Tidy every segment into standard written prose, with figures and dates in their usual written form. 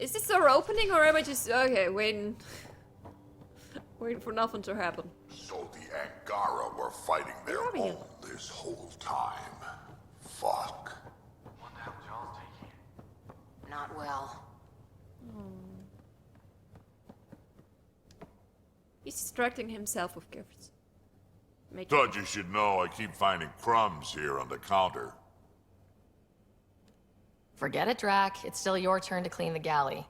Is this door opening or am I just... Okay, waiting for nothing to happen. So the Angara were fighting their own this whole time. Fuck. What the hell y'all taking? Not well. He's distracting himself with gifts. Thought you should know I keep finding crumbs here on the counter. Forget it, Drac. It's still your turn to clean the galley.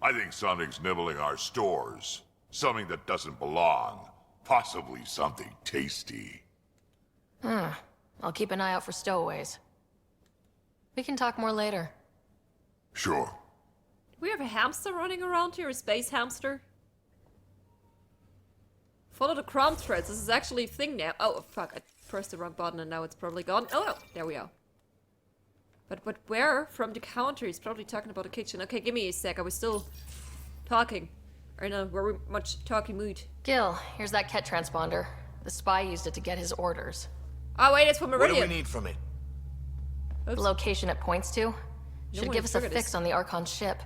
I think something's nibbling our stores. Something that doesn't belong. Possibly something tasty. I'll keep an eye out for stowaways. We can talk more later. Sure. Do we have a hamster running around here? A space hamster? Follow the crumb threads. This is actually a thing now. Oh, fuck. I pressed the wrong button and now it's probably gone. Oh, no. There we are. But where? From the counter. He's probably talking about the kitchen. Okay, give me a sec. I was still talking. Or in a very much talking mood. Gil, here's that Ket transponder. The spy used it to get his orders. Oh, wait. It's from Meridian. What do we need from it? The location it points to should give us a fix on the Archon ship.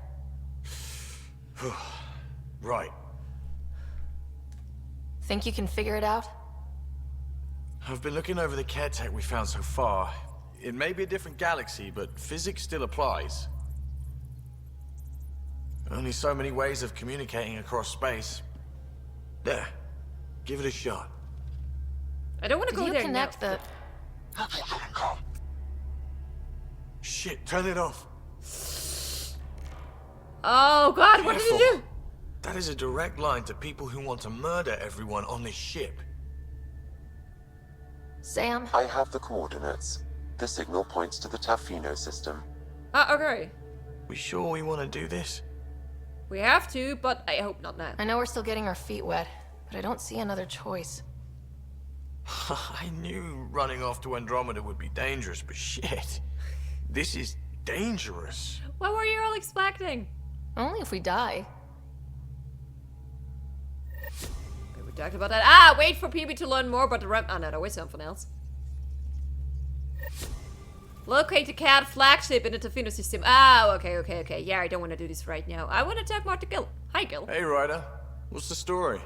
Right. Think you can figure it out? I've been looking over the care tech we found so far. It may be a different galaxy, but physics still applies. Only so many ways of communicating across space. There. Give it a shot. I don't want to go Did you there connect now. the... Shit, turn it off. Oh, God. What did you do? That is a direct line to people who want to murder everyone on this ship. Sam? I have the coordinates. The signal points to the Tafino system. Okay. We sure we want to do this? We have to, but I hope not now. I know we're still getting our feet wet, but I don't see another choice. I knew running off to Andromeda would be dangerous, but shit. This is dangerous. What were you all expecting? Only if we die. Okay, we talked about that. Ah, wait for PB to learn more about the ramp. Oh, no, there was something else. Locate the CAD flagship in the Tafino system. Ah, okay. Yeah, I don't want to do this right now. I want to talk more to Gil. Hi, Gil. Hey, Ryder. What's the story?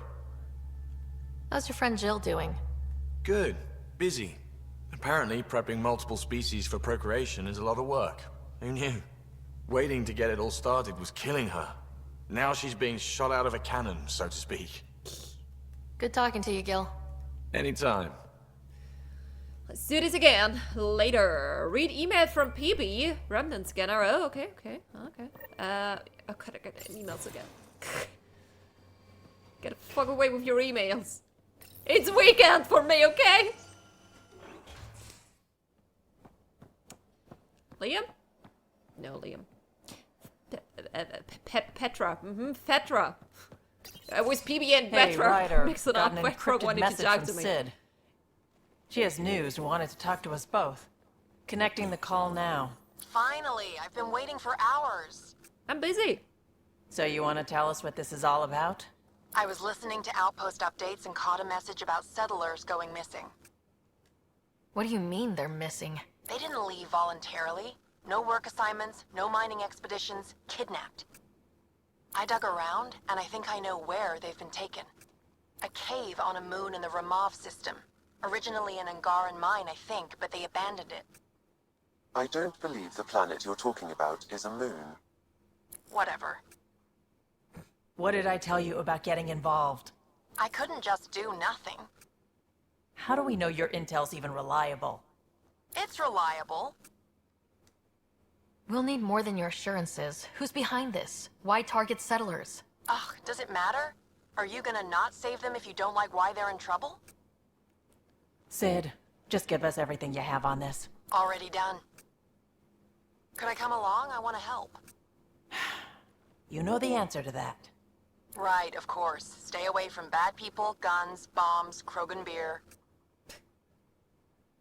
How's your friend Jill doing? Good. Busy. Apparently, prepping multiple species for procreation is a lot of work. Who knew? Waiting to get it all started was killing her. Now she's being shot out of a cannon, so to speak. Good talking to you, Gil. Anytime. Let's do this again. Later. Read email from PB. Remnant scanner. Oh, okay. Oh, God, I get emails again. Get the fuck away with your emails. It's weekend for me, okay? Liam? No, Liam. Petra. Petra. It was PB and Petra. Ryder, Mix it got up. an Petra encrypted wanted to message talk from to me. Sid. She has news and wanted to talk to us both. Connecting the call now. Finally! I've been waiting for hours. I'm busy. So you want to tell us what this is all about? I was listening to Outpost updates and caught a message about settlers going missing. What do you mean they're missing? They didn't leave voluntarily. No work assignments, no mining expeditions, kidnapped. I dug around, and I think I know where they've been taken. A cave on a moon in the Ramov system. Originally an Angaran mine, I think, but they abandoned it. I don't believe the planet you're talking about is a moon. Whatever. What did I tell you about getting involved? I couldn't just do nothing. How do we know your intel's even reliable? It's reliable. We'll need more than your assurances. Who's behind this? Why target settlers? Ugh, does it matter? Are you gonna not save them if you don't like why they're in trouble? Sid, just give us everything you have on this. Already done. Could I come along? I want to help. You know the answer to that. Right, of course. Stay away from bad people, guns, bombs, Krogan beer.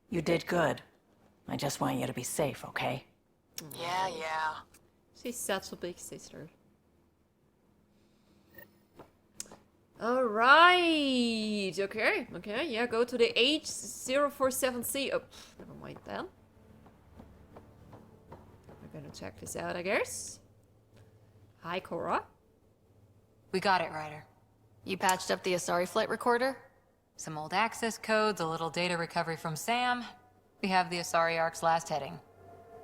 You did good. I just want you to be safe, okay? Yeah. She's such a big sister. Alright. Okay, yeah, go to the H047C. Oh, never mind then. We're gonna check this out, I guess. Hi, Cora. We got it, Ryder. You patched up the Asari flight recorder? Some old access codes, a little data recovery from Sam. We have the Asari Ark's last heading.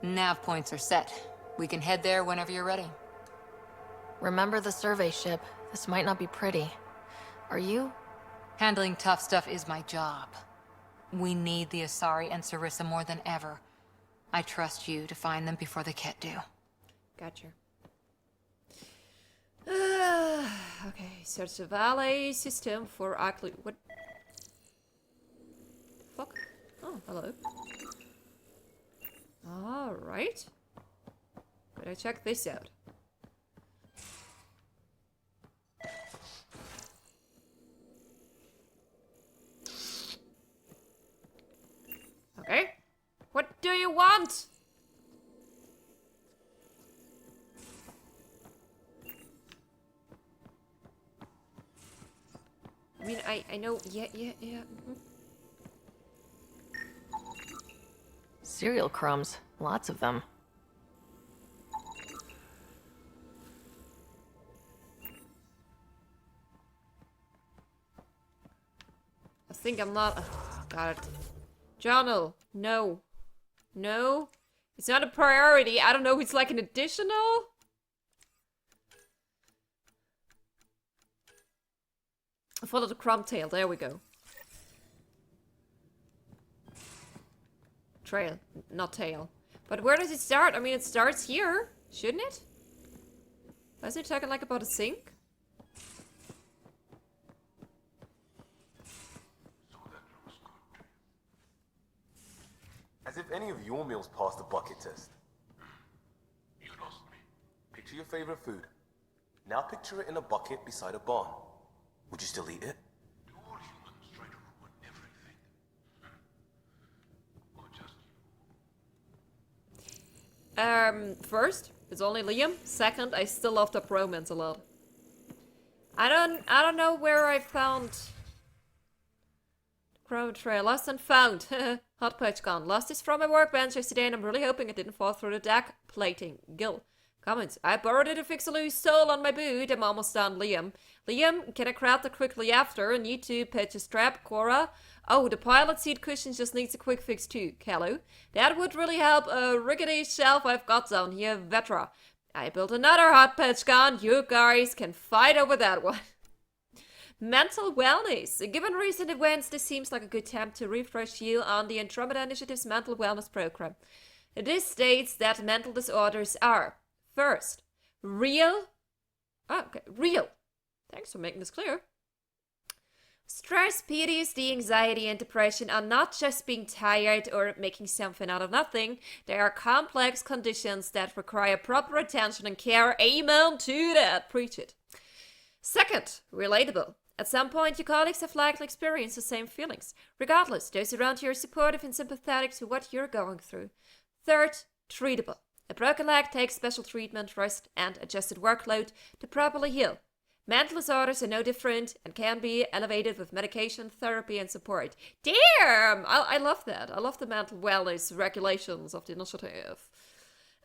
Nav points are set. We can head there whenever you're ready. Remember the survey ship. This might not be pretty. Are you? Handling tough stuff is my job. We need the Asari and Sarissa more than ever. I trust you to find them before the Ket do. Gotcha. Okay, search the valet system for ugly. What? Fuck? Oh, hello. Alright. Better check this out. Okay. What do you want? I mean, I know, yeah. Cereal crumbs. Lots of them. I think I'm not. Oh, got it. Journal. No. No. It's not a priority. I don't know. It's like an additional. Follow the crumb tail. There we go. Trail, not tail. But where does it start? I mean, it starts here, shouldn't it? Wasn't it talking like about a sink? As if any of your meals passed the bucket test. You lost me. Picture your favorite food. Now picture it in a bucket beside a barn. Would you still eat it? Do all humans try to ruin everything? Or just you? First, it's only Liam. Second, I still love the bromance a lot. I don't know where I found Crow Trail. Lost and found. Hot patch gone. Lost this from my workbench yesterday and I'm really hoping it didn't fall through the deck plating. Gil. Comments. I borrowed it to fix a loose sole on my boot. I'm almost done. Liam. Liam, can I grab that quickly after? And you too, patch a strap. Cora. Oh, the pilot seat cushion just needs a quick fix too. Callu. That would really help a rickety shelf I've got down here. Vetra. I built another hot patch gun. You guys can fight over that one. Mental wellness. Given recent events, this seems like a good time to refresh you on the Andromeda Initiative's mental wellness program. This states that mental disorders are, first, real. Oh, okay, real. Thanks for making this clear. Stress, PTSD, anxiety, and depression are not just being tired or making something out of nothing. They are complex conditions that require proper attention and care. Amen to that. Preach it. Second, relatable. At some point, your colleagues have likely experienced the same feelings. Regardless, those around you are supportive and sympathetic to what you're going through. Third, treatable. A broken leg takes special treatment, rest, and adjusted workload to properly heal. Mental disorders are no different and can be elevated with medication, therapy, and support. Damn! I love that. I love the mental wellness regulations of the initiative.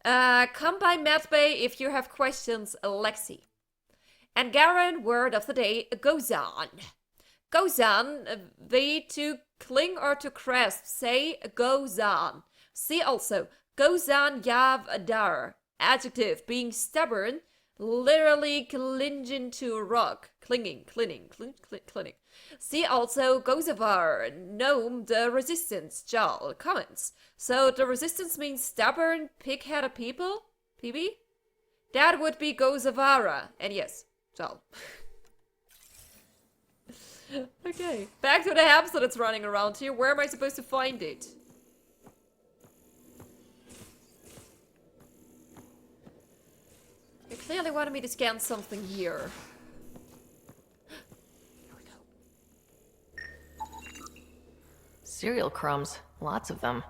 Come by MedBay if you have questions, Lexi. And Garen, word of the day, goes on. Goes on, they to cling or to grasp, say goes on. See also, goes on yav dar, adjective, being stubborn, literally clinging to a rock. Clinging. See also, gozavar, gnome, the resistance, Jal, comments. So the resistance means stubborn, pig-headed people? PB? That would be gozavara, and yes. So. Okay, back to the hamster that's running around here. Where am I supposed to find it? You clearly wanted me to scan something here. Here we go. Cereal crumbs. Lots of them.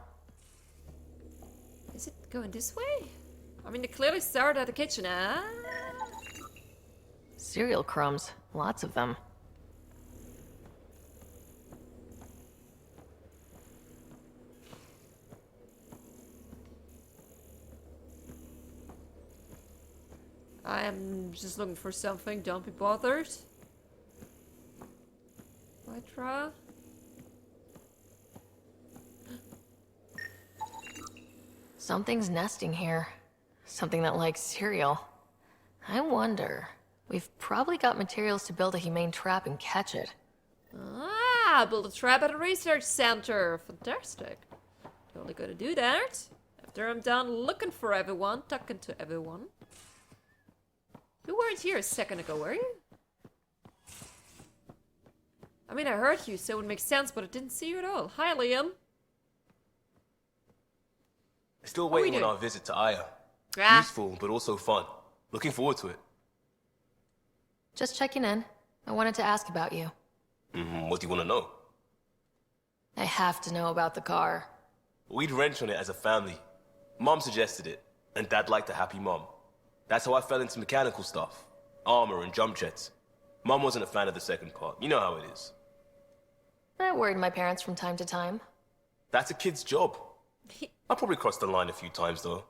Is it going this way? I mean, it clearly started at the kitchen, huh? Cereal crumbs. Lots of them. I am just looking for something. Don't be bothered. Hydra. Something's nesting here. Something that likes cereal. I wonder. We've probably got materials to build a humane trap and catch it. Ah, build a trap at a research center. Fantastic. Totally gonna do that. After I'm done looking for everyone, talking to everyone. You weren't here a second ago, were you? I mean, I heard you, so it makes sense, but I didn't see you at all. Hi, Liam. Still What are we waiting on doing? our visit to Aya. Ah, Useful, but also fun. Looking forward to it. Just checking in. I wanted to ask about you. What do you want to know? I have to know about the car. We'd wrench on it as a family. Mom suggested it, and Dad liked a happy mom. That's how I fell into mechanical stuff. Armor and jump jets. Mom wasn't a fan of the second part. You know how it is. I worried my parents from time to time. That's a kid's job. I probably crossed the line a few times, though.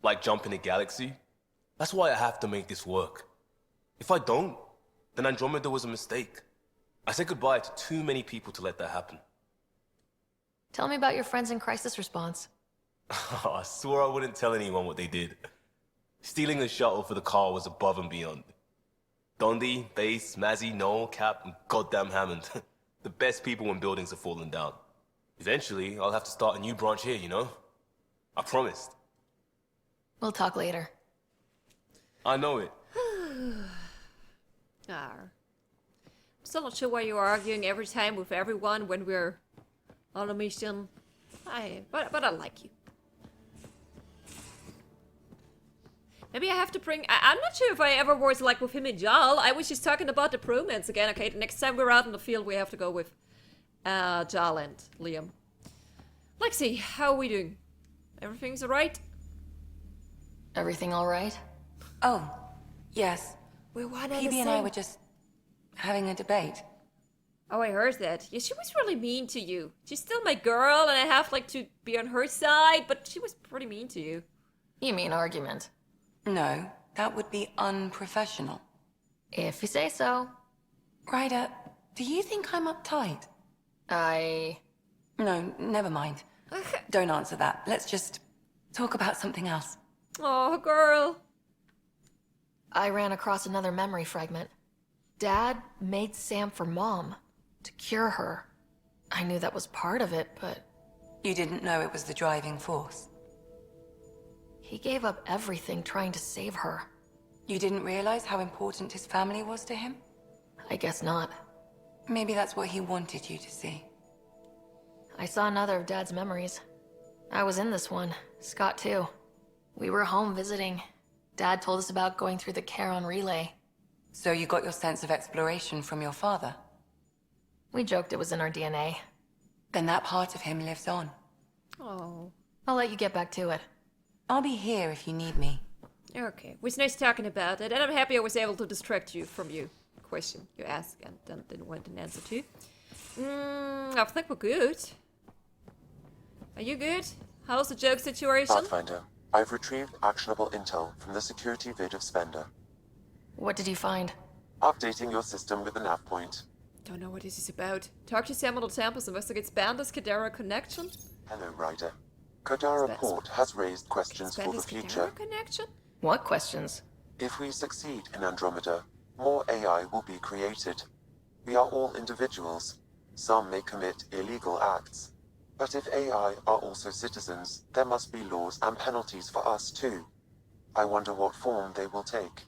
Like jumping a galaxy. That's why I have to make this work. If I don't, then Andromeda was a mistake. I said goodbye to too many people to let that happen. Tell me about your friends in crisis response. I swore I wouldn't tell anyone what they did. Stealing the shuttle for the car was above and beyond. Dondi, Base, Mazzy, Noel, Cap, and goddamn Hammond. The best people when buildings have fallen down. Eventually, I'll have to start a new branch here, you know? I promised. We'll talk later. I know it. I'm still not sure why you're arguing every time with everyone when we're on a mission. But I like you. Maybe I have to bring... I'm not sure if I ever was like with him and Jal. I was just talking about the bromance again. Okay, the next time we're out in the field, we have to go with Jal and Liam. Lexi, how are we doing? Everything's alright? Everything all right? Oh, yes. We're one and PB the and I same. were just having a debate. Oh, I heard that. Yeah, she was really mean to you. She's still my girl, and I have like to be on her side, but she was pretty mean to you. You mean argument? No, that would be unprofessional. If you say so. Ryder, do you think I'm uptight? No, never mind. Don't answer that. Let's just talk about something else. Oh, girl. I ran across another memory fragment. Dad made Sam for Mom, to cure her. I knew that was part of it, but... You didn't know it was the driving force. He gave up everything trying to save her. You didn't realize how important his family was to him? I guess not. Maybe that's what he wanted you to see. I saw another of Dad's memories. I was in this one, Scott too. We were home visiting. Dad told us about going through the Charon relay. So you got your sense of exploration from your father? We joked it was in our DNA. Then that part of him lives on. Oh. I'll let you get back to it. I'll be here if you need me. Okay. It was nice talking about it, and I'm happy I was able to distract you from your question you asked and then didn't want an answer to. I think we're good. Are you good? How's the joke situation? Pathfinder, I've retrieved actionable intel from the security vid of Spender. What did you find? Updating your system with the nav point. Don't know what this is about. Talk to Sam on the campus, investigate Spander's Kadara connection? Hello, Ryder. Kadara Spe- Port has raised questions for the Spander's future. Kadara connection? What questions? If we succeed in Andromeda, more AI will be created. We are all individuals. Some may commit illegal acts. But if AI are also citizens, there must be laws and penalties for us too. I wonder what form they will take.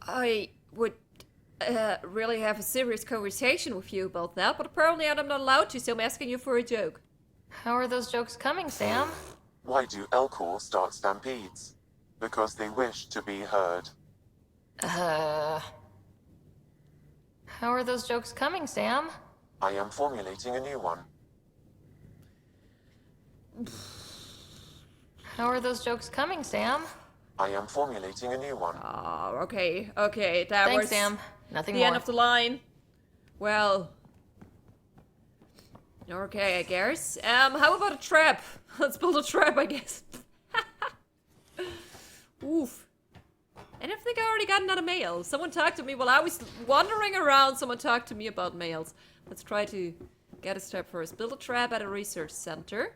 I would really have a serious conversation with you about that, but apparently I'm not allowed to, so I'm asking you for a joke. How are those jokes coming, Sam? Why do Elcor start stampedes? Because they wish to be heard. How are those jokes coming, Sam? I am formulating a new one. How are those jokes coming, Sam? I am formulating a new one. Oh, okay, that Thanks, was Sam. Nothing the more. end of the line. Well, okay, I guess. How about a trap? Let's build a trap, I guess. Oof. And I think I already got another mail. Someone talked to me while I was wandering around. Someone talked to me about mails. Let's try to get a step first. Build a trap at a research center.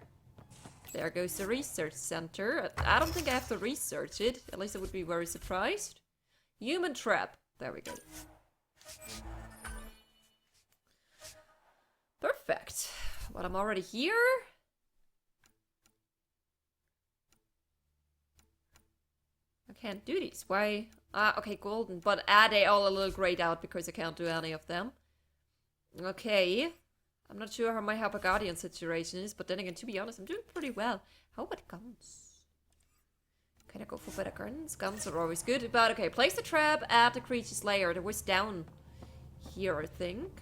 There goes the research center. I don't think I have to research it. At least I would be very surprised. Human trap. There we go. Perfect. Well, I'm already here. I can't do these. Why? Okay, golden. But they all a little grayed out because I can't do any of them. Okay. I'm not sure how my Hyper Guardian situation is, but then again, to be honest, I'm doing pretty well. How about guns? Can I go for better guns? Guns are always good. But okay, place the trap at the creature's lair. It was down here, I think.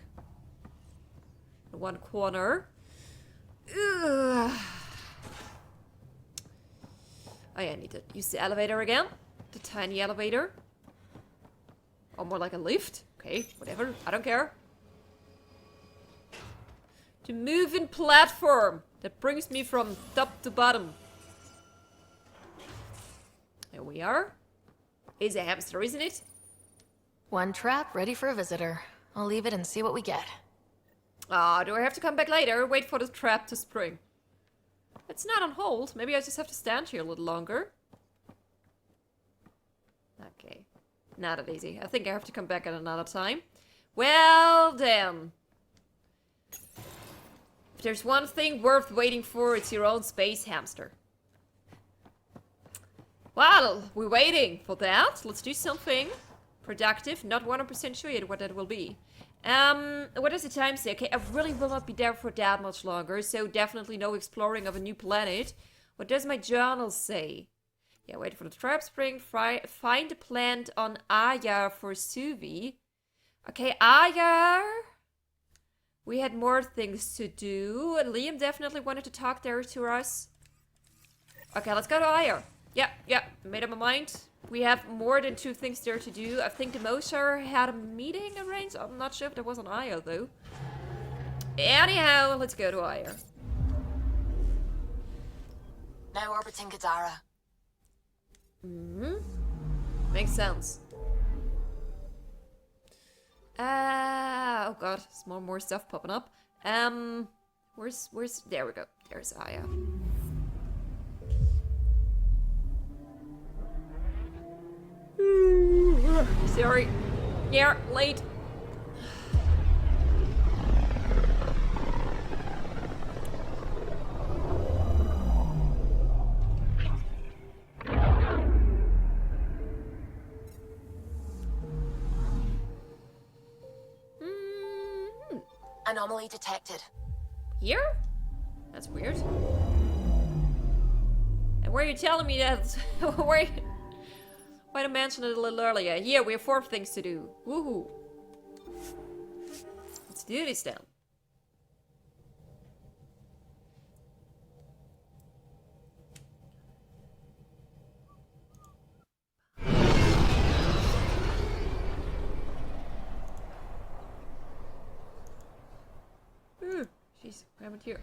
In one corner. Ugh. Oh yeah, I need to use the elevator again. The tiny elevator. Or more like a lift. Okay, whatever. I don't care. To move in platform. That brings me from top to bottom. There we are. Is a hamster, isn't it? One trap ready for a visitor. I'll leave it and see what we get. Ah, do I have to come back later? Wait for the trap to spring. It's not on hold. Maybe I just have to stand here a little longer. Okay. Not that easy. I think I have to come back at another time. Well, then. If there's one thing worth waiting for, it's your own space hamster. Well, we're waiting for that. Let's do something productive. Not 100% sure yet what that will be. What does the time say? Okay, I really will not be there for that much longer, so definitely no exploring of a new planet. What does my journal say? Yeah, wait for the trap spring, find a plant on Aya for Suvi. Okay, Aya. We had more things to do. Liam definitely wanted to talk there to us. Okay, let's go to Aya. Yeah, made up my mind. We have more than 2 things there to do. I think the Mosher had a meeting arranged. I'm not sure if there was an Aya, though. Anyhow, let's go to Aya. Now orbiting Gadara. Makes sense. Oh god, there's more stuff popping up. Where's, there we go. There's Aya. Sorry. Yeah, late. Anomaly detected. Here? That's weird. And where are you telling me that? Why to mention it a little earlier? Here, we have 4 things to do. Woohoo. Let's do this then. Jeez, what happened here?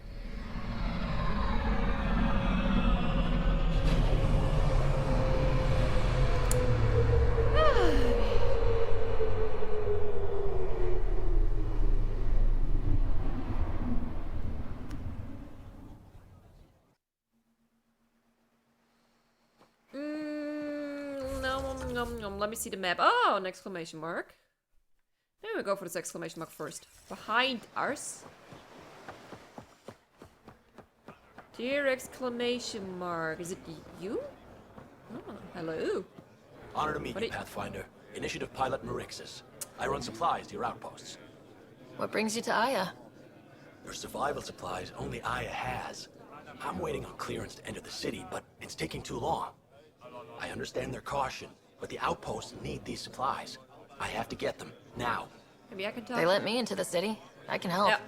Let me see the map. Oh, an exclamation mark. Maybe we'll go for this exclamation mark first. Behind us. Dear exclamation mark. Is it you? Oh, hello. Honor to meet you, Pathfinder. Initiative Pilot Marixus. I run supplies to your outposts. What brings you to Aya? For survival supplies, only Aya has. I'm waiting on clearance to enter the city, but it's taking too long. I understand their caution, but the outposts need these supplies. I have to get them, now. Maybe I can talk. They let me into the city. I can help. Yeah.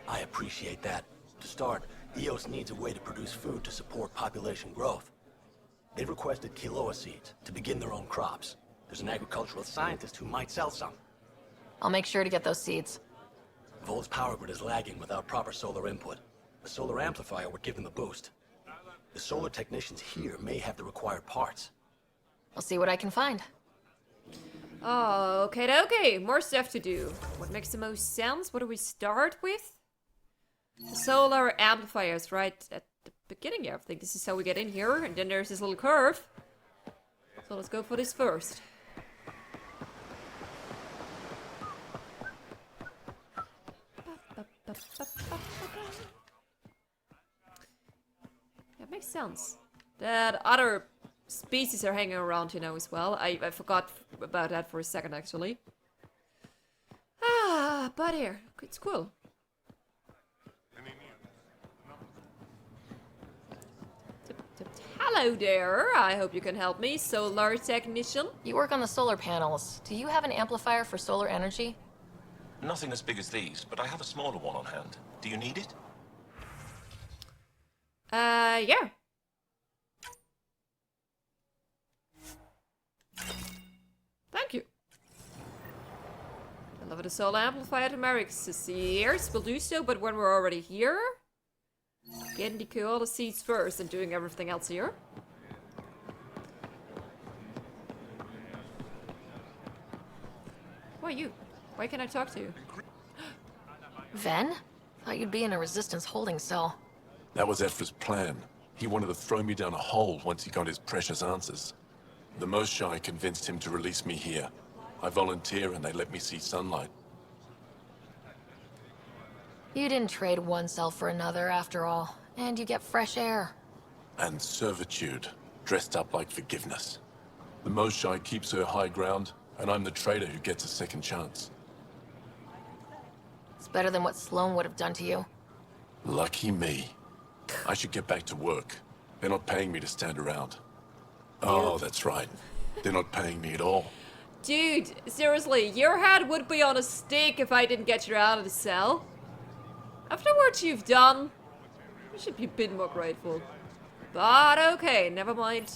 I appreciate that. To start, EOS needs a way to produce food to support population growth. They've requested quinoa seeds to begin their own crops. There's an agricultural scientist who might sell some. I'll make sure to get those seeds. Vol's power grid is lagging without proper solar input. A solar amplifier would give them a boost. The solar technicians here may have the required parts. I'll see what I can find. Oh, okay. More stuff to do. What makes the most sense? What do we start with? The solar amplifiers right at the beginning here. I think this is how we get in here. And then there's this little curve. So let's go for this first. That makes sense. That other species are hanging around, you know, as well. I forgot about that for a second, actually. Ah, but here. It's cool. Hello there. I hope you can help me, solar technician. You work on the solar panels. Do you have an amplifier for solar energy? Nothing as big as these, but I have a smaller one on hand. Do you need it? Yeah. Thank you. Deliver the solar amplifier to Merrick's ears. We'll do so, but when we're already here. Getting the cool seeds first and doing everything else here. Who are you? Why can't I talk to you? Ven? Thought you'd be in a resistance holding cell. That was Ephra's plan. He wanted to throw me down a hole once he got his precious answers. The Most Shy convinced him to release me here. I volunteer and they let me see sunlight. You didn't trade one cell for another, after all. And you get fresh air. And servitude, dressed up like forgiveness. The Most Shy keeps her high ground, and I'm the traitor who gets a second chance. It's better than what Sloan would have done to you. Lucky me. I should get back to work. They're not paying me to stand around. Oh, that's right. They're not paying me at all. Dude, seriously, your head would be on a stick if I didn't get you out of the cell. After what you've done, you should be a bit more grateful. But okay, never mind.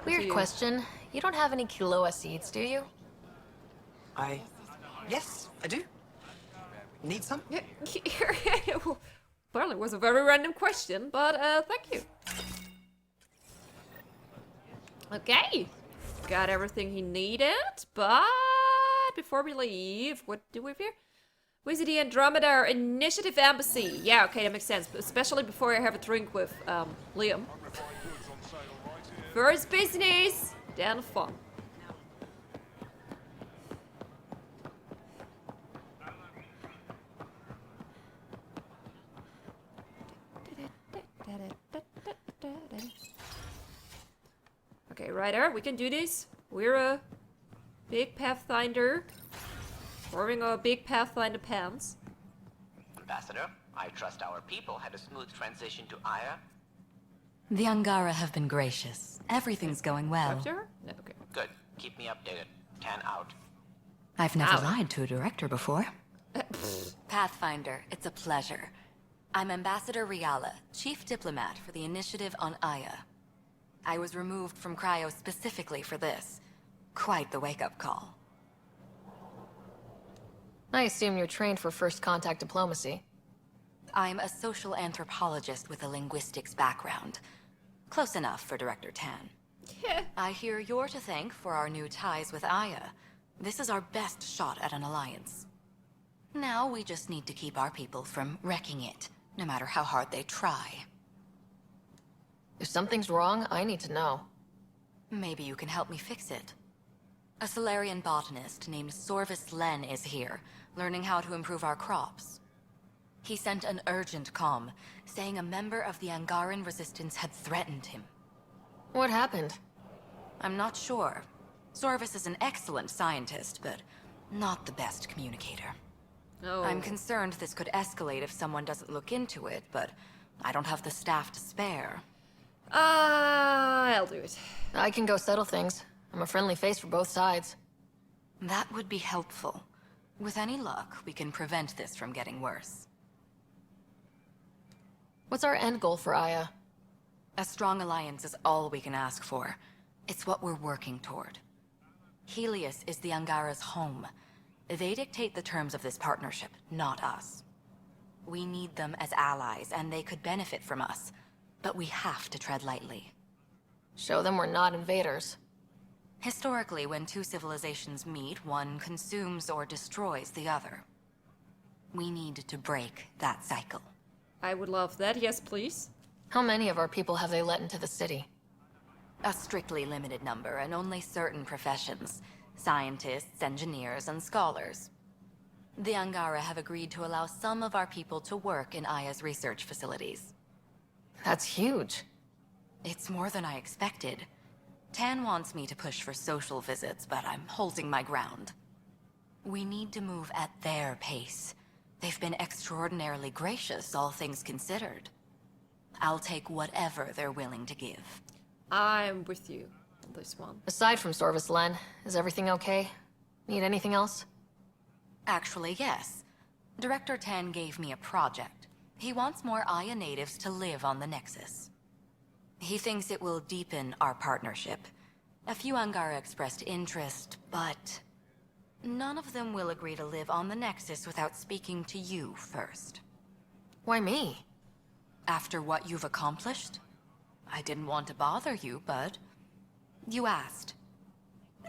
Weird question. You don't have any Kiloa seeds, do you? Yes, I do. Need some? Well, it was a very random question, but thank you. Okay. Got everything he needed, but before we leave, what do we have here? Visit the Andromeda Initiative Embassy. Yeah, okay, that makes sense. Especially before I have a drink with Liam. First business, then fun. Okay, Ryder, we can do this. We're a big Pathfinder. Wearing our big Pathfinder pants. Ambassador, I trust our people had a smooth transition to Aya. The Angara have been gracious. Everything's going well. After? No, okay. Good. Keep me updated. 10 out. I've never lied to a director before. Pathfinder, it's a pleasure. I'm Ambassador Riala, Chief Diplomat for the Initiative on Aya. I was removed from Cryo specifically for this. Quite the wake-up call. I assume you're trained for first contact diplomacy. I'm a social anthropologist with a linguistics background. Close enough for Director Tan. I hear you're to thank for our new ties with Aya. This is our best shot at an alliance. Now we just need to keep our people from wrecking it, no matter how hard they try. If something's wrong, I need to know. Maybe you can help me fix it. A Solarian botanist named Sorvis Len is here, learning how to improve our crops. He sent an urgent comm, saying a member of the Angaran resistance had threatened him. What happened? I'm not sure. Sorvis is an excellent scientist, but not the best communicator. Oh. I'm concerned this could escalate if someone doesn't look into it, but I don't have the staff to spare. I'll do it. I can go settle things. I'm a friendly face for both sides. That would be helpful. With any luck, we can prevent this from getting worse. What's our end goal for Aya? A strong alliance is all we can ask for. It's what we're working toward. Helios is the Angara's home. They dictate the terms of this partnership, not us. We need them as allies, and they could benefit from us. But we have to tread lightly. Show them we're not invaders. Historically, when two civilizations meet, one consumes or destroys the other. We need to break that cycle. I would love that. Yes, please. How many of our people have they let into the city? A strictly limited number, and only certain professions. Scientists, engineers, and scholars. The Angara have agreed to allow some of our people to work in Aya's research facilities. That's huge. It's more than I expected. Tan wants me to push for social visits, but I'm holding my ground. We need to move at their pace. They've been extraordinarily gracious, all things considered. I'll take whatever they're willing to give. I'm with you on this one. Aside from Sorvis Len, is everything okay? Need anything else? Actually, yes. Director Tan gave me a project. He wants more Aya natives to live on the Nexus. He thinks it will deepen our partnership. A few Angara expressed interest, but none of them will agree to live on the Nexus without speaking to you first. Why me? After what you've accomplished? I didn't want to bother you, but you asked.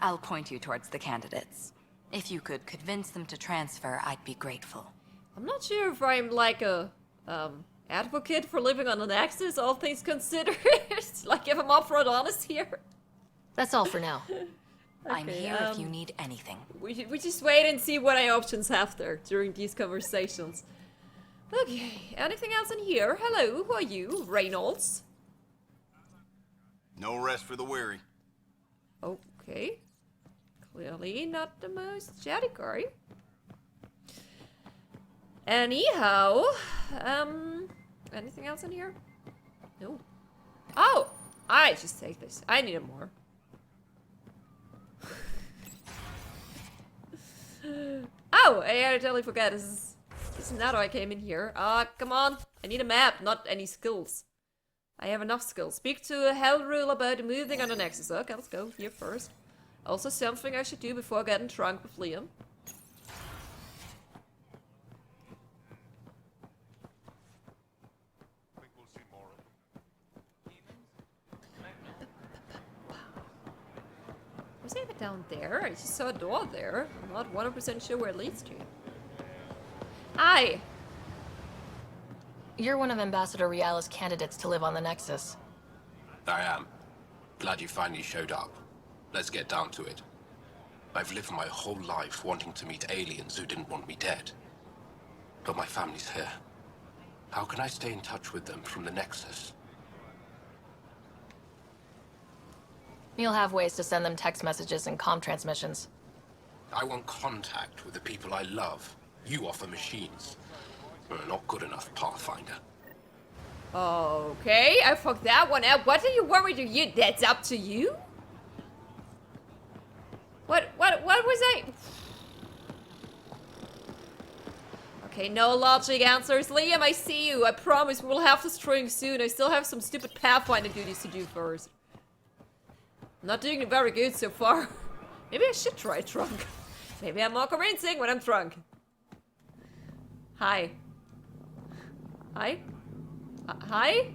I'll point you towards the candidates. If you could convince them to transfer, I'd be grateful. I'm not sure if I'm like a advocate for living on the Nexus, all things considered. Like, if I'm upfront honest here. That's all for now. I'm here if you need anything. We just wait and see what our options have there during these conversations. Okay, anything else in here? Hello, who are you? Reynolds? No rest for the weary. Okay. Clearly not the most chatty guy. Anyhow, anything else in here? No. Oh, I just take this. I need more. Oh, I totally forgot. This is not how I came in here. Come on. I need a map, not any skills. I have enough skills. Speak to Hell Rule about moving on the Nexus. Okay, let's go here first. Also something I should do before getting drunk with Liam. Was it down there? I just saw a door there. I'm not 100% sure where it leads to. Hi! You're one of Ambassador Riala's candidates to live on the Nexus. I am. Glad you finally showed up. Let's get down to it. I've lived my whole life wanting to meet aliens who didn't want me dead. But my family's here. How can I stay in touch with them from the Nexus? You'll have ways to send them text messages and comm transmissions. I want contact with the people I love. You offer machines. Not good enough, Pathfinder. Okay, I fucked that one up. What are you worried? You? That's up to you? What was I? Okay, no logic answers. Liam, I see you. I promise we will have the string soon. I still have some stupid Pathfinder duties to do first. I'm not doing very good so far. Maybe I should try drunk. Maybe I'm more convincing when I'm drunk. Hi. Hi? Hi?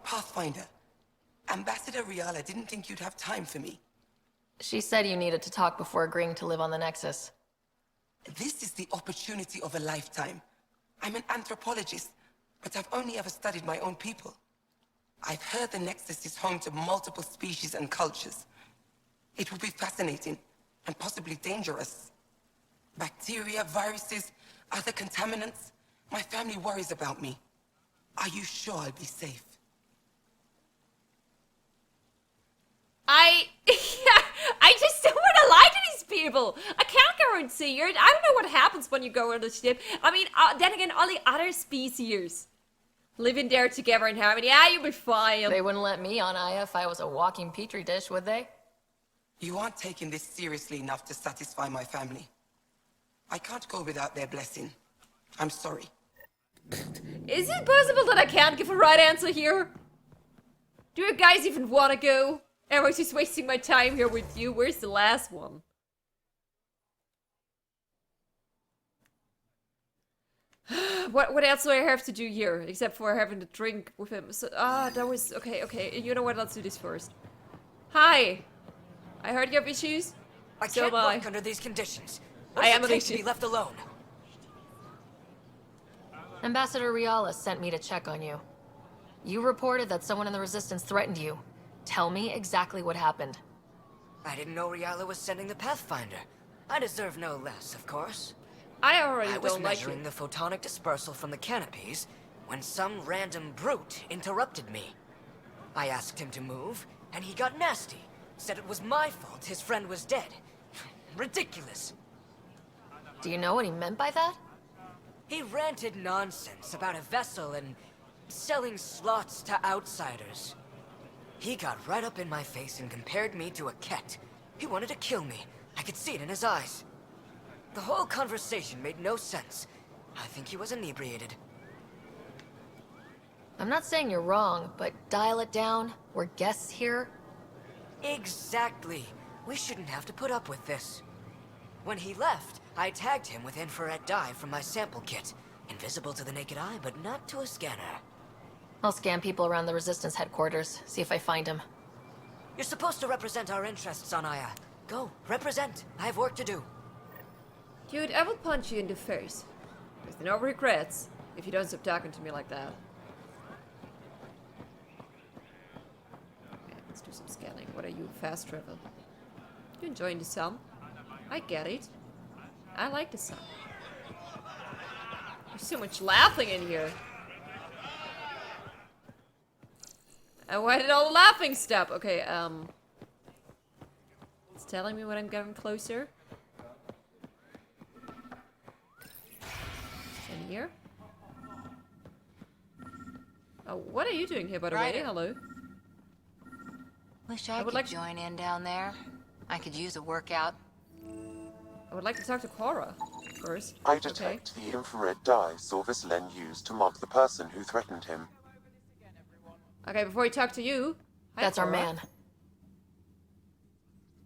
Pathfinder, Ambassador Riala didn't think you'd have time for me. She said you needed to talk before agreeing to live on the Nexus. This is the opportunity of a lifetime. I'm an anthropologist, but I've only ever studied my own people. I've heard the Nexus is home to multiple species and cultures. It will be fascinating and possibly dangerous. Bacteria, viruses, other contaminants. My family worries about me. Are you sure I'll be safe? I just don't want to lie to these people. I can't guarantee it. I don't know what happens when you go on the ship. I mean, then again, all the other species living there together in harmony. Yeah, you'll be fine. They wouldn't let me on Aya if I was a walking petri dish, would they? You aren't taking this seriously enough to satisfy my family. I can't go without their blessing. I'm sorry. Is it possible that I can't give a right answer here? Do you guys even want to go? Am I just wasting my time here with you? Where's the last one? What else do I have to do here? Except for having to drink with him. So, that was... Okay. You know what? Let's do this first. Hi. I heard you have issues. I So can't am I. work under these conditions. I What does am it an take to issue. be left alone? Ambassador Riala sent me to check on you. You reported that someone in the Resistance threatened you. Tell me exactly what happened. I didn't know Ryala was sending the Pathfinder. I deserve no less, of course. I already I was don't like measuring you. the photonic dispersal from the canopies when some random brute interrupted me. I asked him to move, and he got nasty. Said it was my fault his friend was dead. Ridiculous. Do you know what he meant by that? He ranted nonsense about a vessel and selling slots to outsiders. He got right up in my face and compared me to a cat. He wanted to kill me. I could see it in his eyes. The whole conversation made no sense. I think he was inebriated. I'm not saying you're wrong, but dial it down. We're guests here. Exactly. We shouldn't have to put up with this. When he left, I tagged him with infrared dye from my sample kit. Invisible to the naked eye, but not to a scanner. I'll scan people around the Resistance headquarters, see if I find him. You're supposed to represent our interests on Aya. Go, represent. I have work to do. Dude, I will punch you in the face. With no regrets, if you don't stop talking to me like that. Okay, let's do some scanning. What are you? Fast travel. You enjoying the sun? I get it. I like the sun. There's so much laughing in here. And why did all the laughing stop? Okay, it's telling me when I'm getting closer. In here. Oh, what are you doing here, by the way? Ryder. Hello. Wish I would could like- join in down there. I could use a workout. I would like to talk to Cora first. I detect the infrared dye Sorvis Len used to mark the person who threatened him. Okay, before we talk to you. Hi, That's our Cora. man.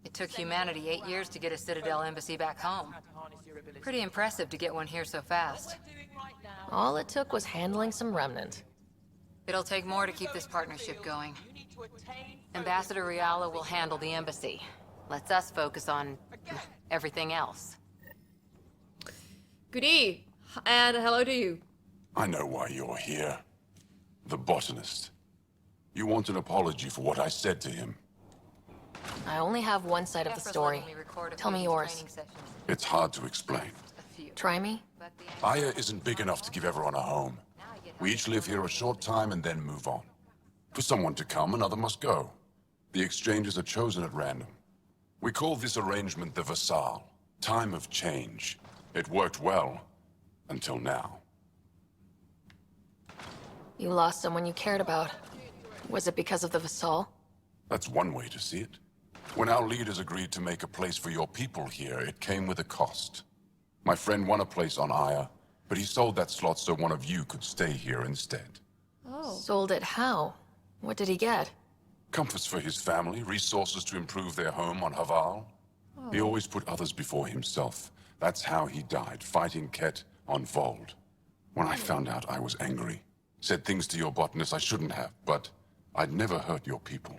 It took humanity 8 years to get a Citadel embassy back home. Pretty impressive to get one here so fast. All it took was handling some remnant. It'll take more to keep this partnership going. Ambassador Riala will handle the embassy. Lets us focus on everything else. Goodie, and hello to you. I know why you're here. The botanist. You want an apology for what I said to him. I only have one side of the story. Tell me yours. It's hard to explain. Try me? Aya isn't big enough to give everyone a home. We each live here a short time and then move on. For someone to come, another must go. The exchanges are chosen at random. We call this arrangement the Vassal, time of change. It worked well, until now. You lost someone you cared about. Was it because of the Vassal? That's one way to see it. When our leaders agreed to make a place for your people here, it came with a cost. My friend won a place on Aya, but he sold that slot so one of you could stay here instead. Oh. Sold it how? What did he get? Comforts for his family, resources to improve their home on Haval. Oh. He always put others before himself. That's how he died, fighting Ket on Vold. When I found out, I was angry. Said things to your botanist I shouldn't have, but I'd never hurt your people.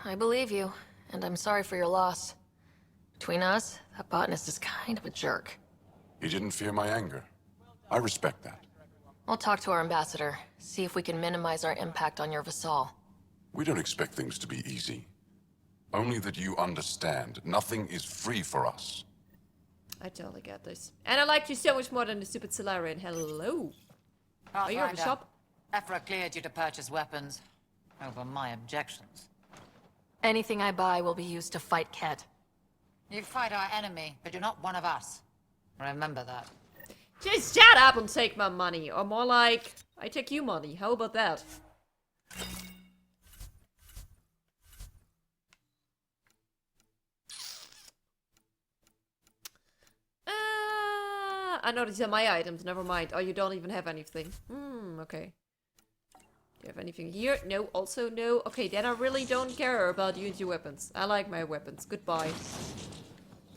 I believe you, and I'm sorry for your loss. Between us, that botanist is kind of a jerk. He didn't fear my anger. I respect that. I'll talk to our ambassador, see if we can minimize our impact on your Vassal. We don't expect things to be easy. Only that you understand, nothing is free for us. I totally get this. And I liked you so much more than the stupid Solarian. Hello. Are you at the Pathfinder, shop? Ephra cleared you to purchase weapons. Over my objections. Anything I buy will be used to fight Ket. You fight our enemy, but you're not one of us. Remember that. Just shut up and take my money. Or more like, I take you money. How about that? I know these are my items, never mind. Oh, you don't even have anything. Okay. Do you have anything here? No, also no. Okay, then I really don't care about you and your weapons. I like my weapons. Goodbye.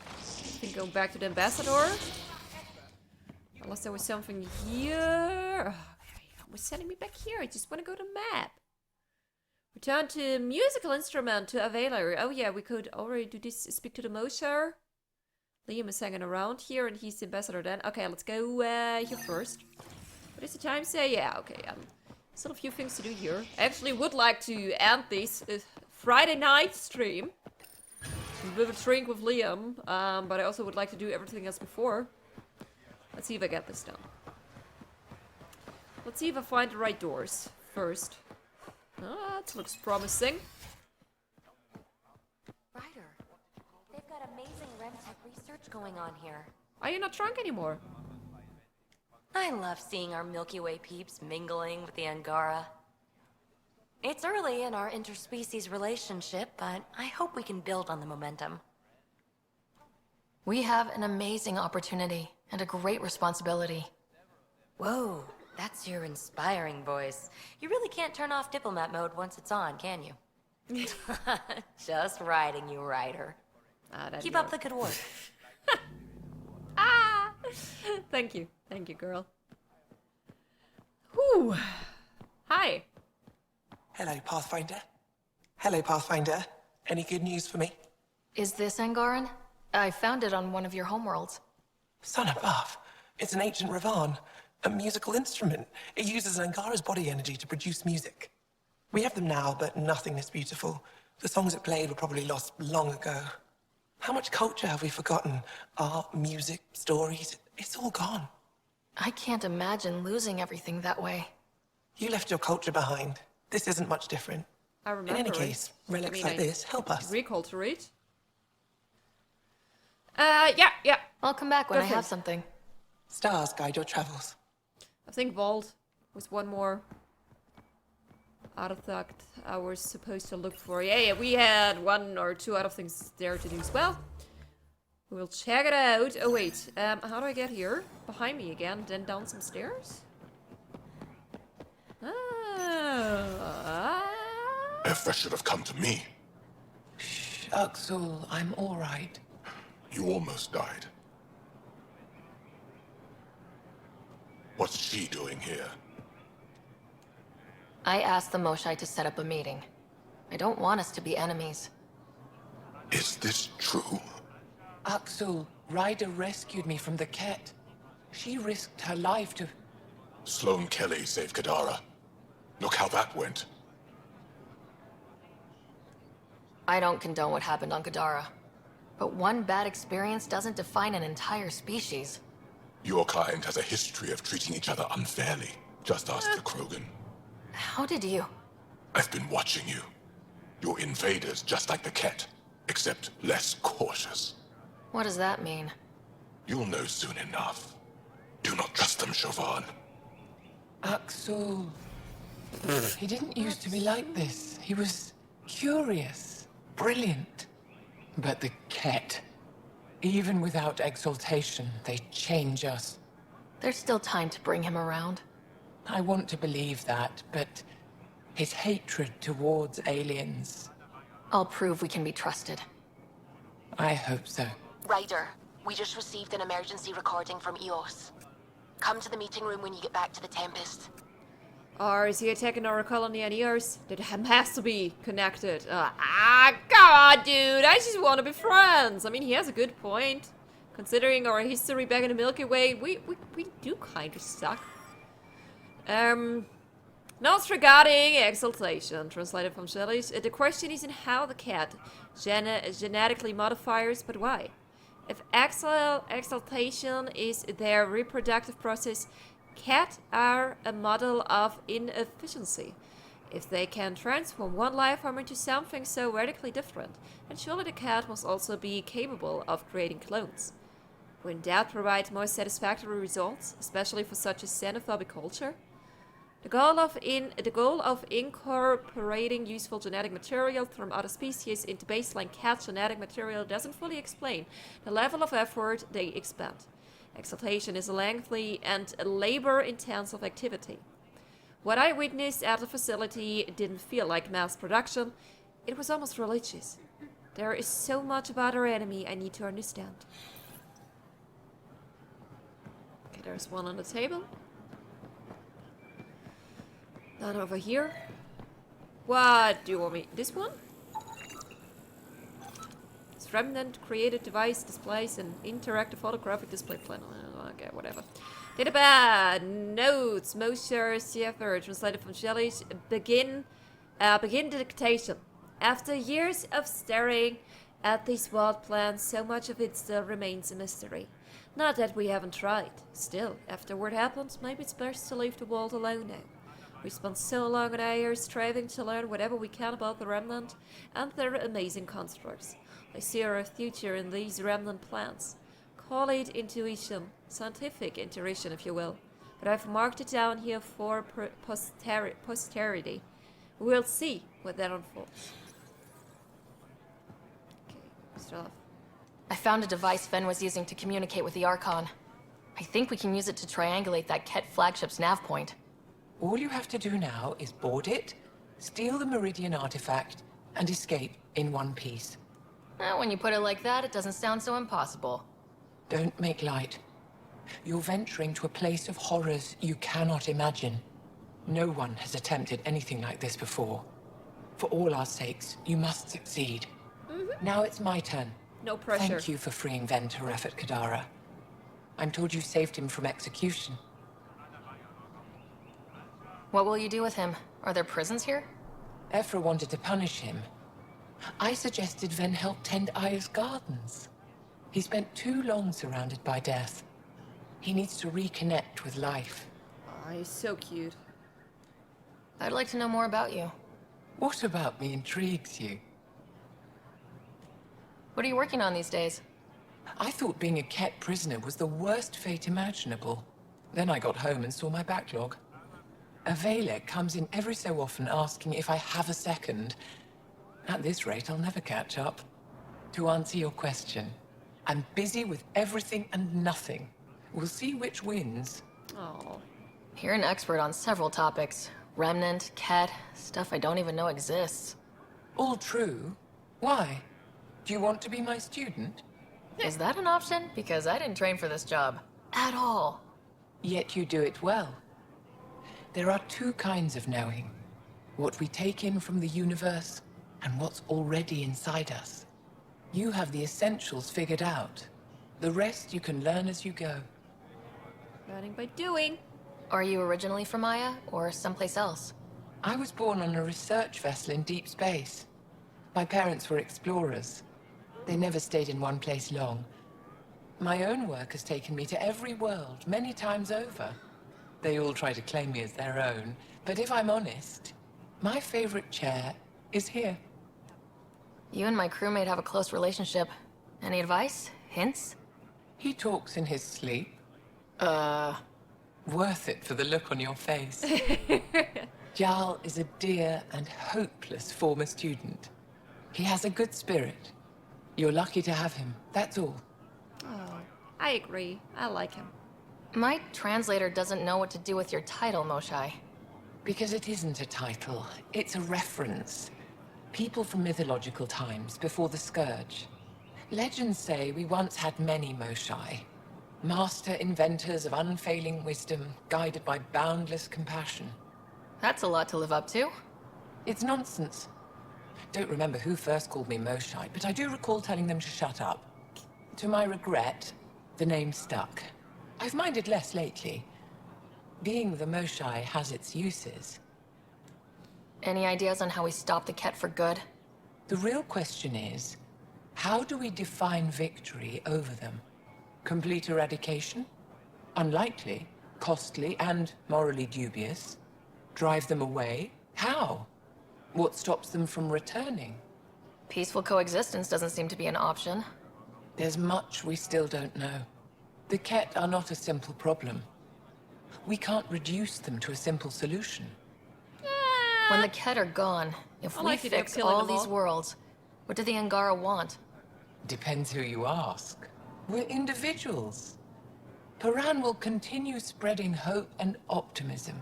I think going back to the ambassador. Unless there was something here. Oh, was sending me back here. I just want to go to the map. Return to musical instrument to Availer. Oh yeah, we could already do this. Speak to the Mosher. Liam is hanging around here and he's the ambassador then. Okay, let's go here first. What does the time say? Yeah, okay. Still a few things to do here. I actually would like to end this Friday night stream with a drink with Liam, but I also would like to do everything else before. Let's see if I get this done. Let's see if I find the right doors first. That looks promising. Ryder, they've got amazing RemTech research going on here. Are you not drunk anymore? I love seeing our Milky Way peeps mingling with the Angara. It's early in our interspecies relationship, but I hope we can build on the momentum. We have an amazing opportunity and a great responsibility. Whoa, that's your inspiring voice. You really can't turn off diplomat mode once it's on, can you? Just riding you, Ryder. Keep up the good work. Thank you. Thank you, girl. Whew. Hi. Hello, Pathfinder. Hello, Pathfinder. Any good news for me? Is this Angaran? I found it on one of your homeworlds. Son above. It's an ancient Ravan. A musical instrument. It uses Angara's body energy to produce music. We have them now, but nothing this beautiful. The songs it played were probably lost long ago. How much culture have we forgotten? Art, music, stories, it's all gone. I can't imagine losing everything that way. You left your culture behind. This isn't much different. I remember. In any case, relics like this help us. Reculturate. Yeah. I'll come back when I have something. Stars guide your travels. I think Vault was one more artifact I was supposed to look for. Yeah, we had 1 or 2 other things there to do as well. We'll check it out. Oh wait, how do I get here? Behind me again, then down some stairs? That should have come to me. Shh, Uxul, I'm all right. You almost died. What's she doing here? I asked the Moshai to set up a meeting. I don't want us to be enemies. Is this true? Uxul, Ryder rescued me from the Ket. She risked her life to... Sloane Kelly saved Kadara. Look how that went. I don't condone what happened on Kadara. But one bad experience doesn't define an entire species. Your kind has a history of treating each other unfairly. Just ask the Krogan. How did you? I've been watching you. You're invaders just like the Ket, except less cautious. What does that mean? You'll know soon enough. Do not trust them, Chauvin. Uxul. He didn't used to be like this. He was curious, brilliant. But the Ket, even without exaltation, they change us. There's still time to bring him around. I want to believe that, but his hatred towards aliens... I'll prove we can be trusted. I hope so. Ryder, we just received an emergency recording from EOS. Come to the meeting room when you get back to the Tempest. Or is he attacking our colony on Earth? That has to be connected. Come on, dude. I just want to be friends. I mean, he has a good point. Considering our history back in the Milky Way, we do kind of suck. Notes regarding exaltation, translated from Shelley's. The question isn't how the Ket genetically modifiers, but why. If exaltation is their reproductive process, Ket are a model of inefficiency. If they can transform one life form into something so radically different, then surely the Ket must also be capable of creating clones. Wouldn't that provide more satisfactory results, especially for such a xenophobic culture? The goal of incorporating useful genetic material from other species into baseline Ket genetic material doesn't fully explain the level of effort they expend. Exaltation is a lengthy and labor-intensive activity. What I witnessed at the facility didn't feel like mass production. It was almost religious. There is so much about our enemy I need to understand. Okay, there's one on the table. None over here. What do you want me? This one? This remnant created device displays an interactive photographic display plan. Okay, whatever. Database notes. Mosher CFR translated from Shelley's begin dictation. After years of staring at these wild plans, so much of it still remains a mystery. Not that we haven't tried. Still, after what happened, maybe it's best to leave the world alone now. We spent so long in our years striving to learn whatever we can about the Remnant and their amazing constructs. I see our future in these Remnant plans. Call it intuition, scientific intuition if you will, but I've marked it down here for posterity. We'll see what that unfolds. Okay, stuff. I found a device Ven was using to communicate with the Archon. I think we can use it to triangulate that Ket flagship's nav point. All you have to do now is board it, steal the Meridian artifact, and escape in one piece. When you put it like that, it doesn't sound so impossible. Don't make light. You're venturing to a place of horrors you cannot imagine. No one has attempted anything like this before. For all our sakes, you must succeed. Now it's my turn. No pressure. Thank you for freeing Ven to Refat Kadara. I'm told you saved him from execution. What will you do with him? Are there prisons here? Ephra wanted to punish him. I suggested Ven help tend Aya's gardens. He spent too long surrounded by death. He needs to reconnect with life. Oh, he's so cute. I'd like to know more about you. What about me intrigues you? What are you working on these days? I thought being a Ket prisoner was the worst fate imaginable. Then I got home and saw my backlog. A Valek comes in every so often asking if I have a second. At this rate, I'll never catch up. To answer your question, I'm busy with everything and nothing. We'll see which wins. Oh. You're an expert on several topics. Remnant, Ket, stuff I don't even know exists. All true. Why? Do you want to be my student? Is that an option? Because I didn't train for this job. At all. Yet you do it well. There are two kinds of knowing. What we take in from the universe, and what's already inside us. You have the essentials figured out. The rest you can learn as you go. Learning by doing. Are you originally from Aya, or someplace else? I was born on a research vessel in deep space. My parents were explorers. They never stayed in one place long. My own work has taken me to every world, many times over. They all try to claim me as their own, but if I'm honest, my favorite chair is here. You and my crewmate have a close relationship. Any advice? Hints? He talks in his sleep. Worth it for the look on your face. Jarl is a dear and hopeless former student. He has a good spirit. You're lucky to have him, that's all. Oh, I agree. I like him. My translator doesn't know what to do with your title, Moshai. Because it isn't a title, it's a reference. People from mythological times, before the Scourge. Legends say we once had many Moshai. Master inventors of unfailing wisdom, guided by boundless compassion. That's a lot to live up to. It's nonsense. Don't remember who first called me Moshai, but I do recall telling them to shut up. To my regret, the name stuck. I've minded less lately. Being the Moshai has its uses. Any ideas on how we stop the Ket for good? The real question is, how do we define victory over them? Complete eradication? Unlikely, costly, and morally dubious. Drive them away? How? What stops them from returning? Peaceful coexistence doesn't seem to be an option. There's much we still don't know. The Ket are not a simple problem. We can't reduce them to a simple solution. When the Ket are gone, if we fix all these worlds, what do the Angara want? Depends who you ask. We're individuals. Paran will continue spreading hope and optimism.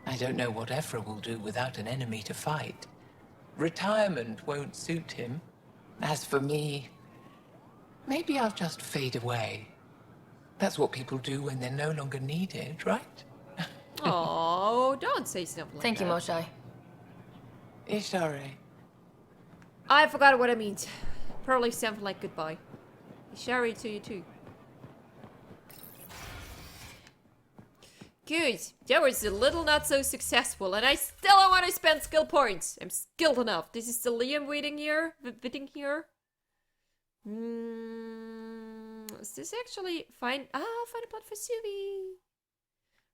I don't know what Ephra will do without an enemy to fight. Retirement won't suit him. As for me, maybe I'll just fade away. That's what people do when they're no longer needed, right? Oh, don't say something like Thank that. you, Moshai. Ishare. I forgot what it means. Probably something like goodbye. Ishari to you too. Good. That was a little not so successful, and I still don't want to spend skill points. I'm skilled enough. This is the Liam waiting here. Is this actually fine? Ah, find a plot for Subi.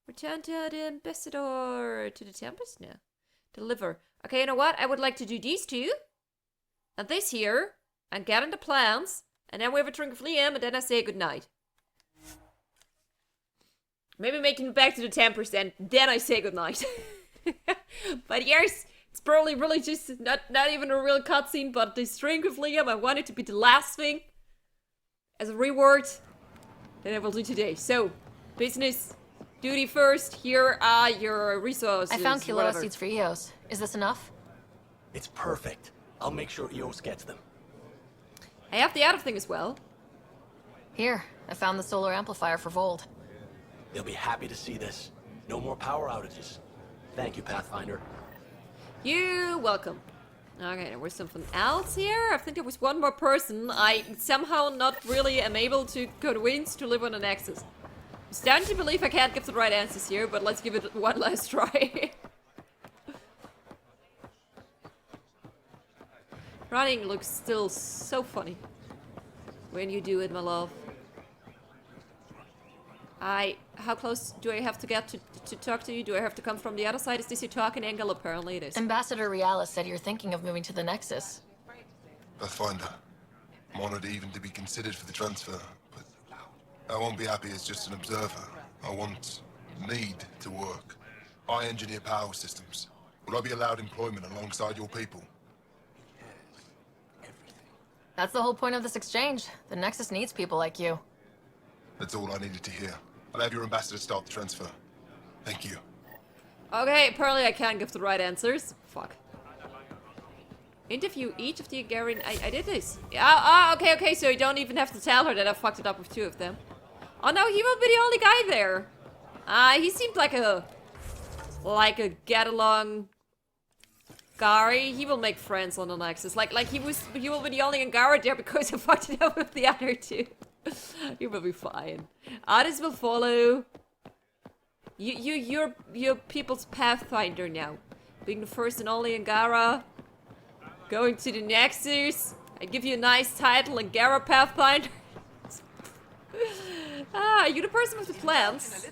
Return to the ambassador to the Tempest now. Deliver. Okay, you know what? I would like to do these two. And this here. And get in the plans. And then we have a drink of Liam, and then I say goodnight. Maybe making it back to the Tempest, and then I say goodnight. But yes, it's probably really just not even a real cutscene, but this drink of Liam, I want it to be the last thing. As a reward. That I will do today. So, business. Duty first. Here are your resources. I found Kilo seeds for Eos. Is this enough? It's perfect. I'll make sure Eos gets them. I have the other thing as well. Here, I found the solar amplifier for Vold. They'll be happy to see this. No more power outages. Thank you, Pathfinder. You're welcome. Okay, there was something else here. I think there was one more person. I somehow not really am able to convince to live on a Nexus. I'm starting to believe I can't give the right answers here, but let's give it one last try. Running looks still so funny when you do it, my love. How close do I have to get to talk to you? Do I have to come from the other side? Is this your talking angle? Apparently it is. Ambassador Realis said you're thinking of moving to the Nexus. Pathfinder. I'm honored even to be considered for the transfer, but I won't be happy as just an observer. I need to work. I engineer power systems. Will I be allowed employment alongside your people? That's the whole point of this exchange. The Nexus needs people like you. That's all I needed to hear. I'll have your ambassador start the transfer. Thank you. Okay, apparently I can't give the right answers. Fuck. Interview each of the Hungarian... I did this. Okay, so you don't even have to tell her that I fucked it up with two of them. Oh no, he will be the only guy there. He seemed like a get-along guy. He will make friends on the Nexus. Like he will be the only Angara there because I fucked it up with the other two. He will be fine. Others will follow. You're people's Pathfinder now. Being the first and only Angara. Going to the Nexus. I give you a nice title, Angara Pathfinder. You the person with the plants?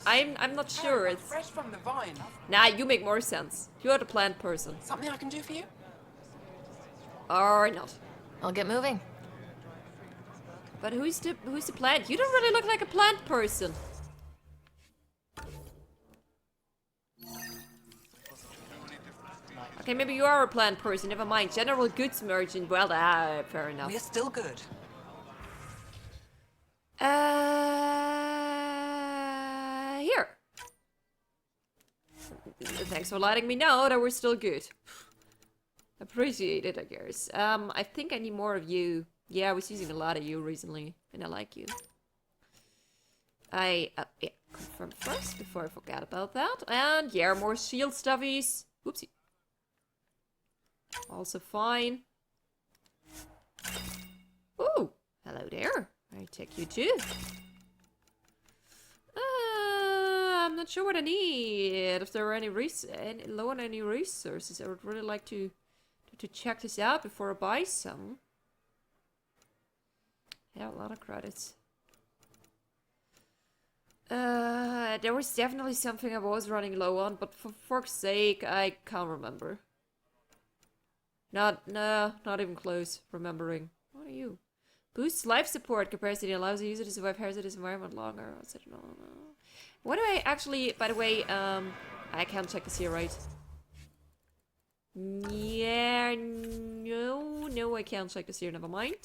I'm not sure. It's fresh from the vine. Nah, you make more sense. You're the plant person. Something I can do for you? Or not. I'll get moving. But who's the plant? You don't really look like a plant person. Okay, maybe you are a plant person. Never mind. General goods merchant. Well, fair enough. We're still good. Here. Thanks for letting me know that we're still good. Appreciate it, I guess. I think I need more of you. Yeah, I was using a lot of you recently, and I like you. Yeah, confirm first before I forget about that. And yeah, more shield stuffies. Oopsie. Also fine. Ooh, hello there. I take you too. I'm not sure what I need. If there are any low on any resources, I would really like to check this out before I buy some. Yeah, a lot of credits. There was definitely something I was running low on, but for fuck's sake, I can't remember. Not even close. Remembering. What are you? Boosts life support capacity and allows the user to survive hazardous environment longer. No. What do I actually? By the way, I can't check this here, right? Yeah, no, I can't check this here. Never mind.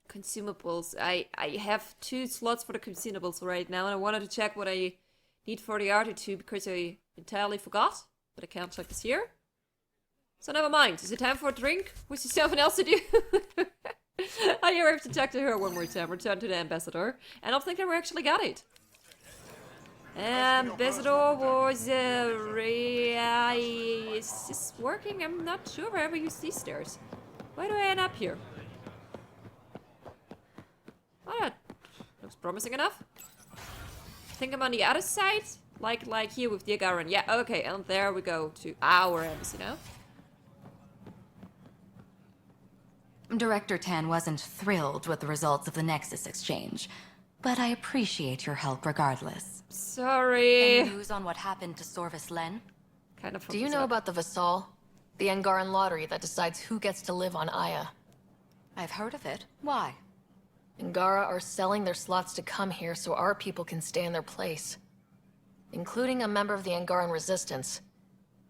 Consumables. I have 2 slots for the consumables right now, and I wanted to check what I need for the other 2 because I entirely forgot. But I can't check this here. So never mind. Is it time for a drink? Was there something else to do? I have to talk to her one more time. Return to the ambassador. I don't think I actually got it. Ambassador was is this working? I'm not sure. Where ever use these stairs. Why do I end up here? Oh, that looks promising enough. I think I'm on the other side, like here with the Agaran. Yeah, okay, and there we go to our embassy now. Director Tan wasn't thrilled with the results of the Nexus exchange, but I appreciate your help regardless. Sorry. Any news on what happened to Sorvis Len? Kind of. Do you know about the Vassal? The Angaran lottery that decides who gets to live on Aya? I've heard of it. Why? Angara are selling their slots to come here so our people can stay in their place. Including a member of the Angaran resistance.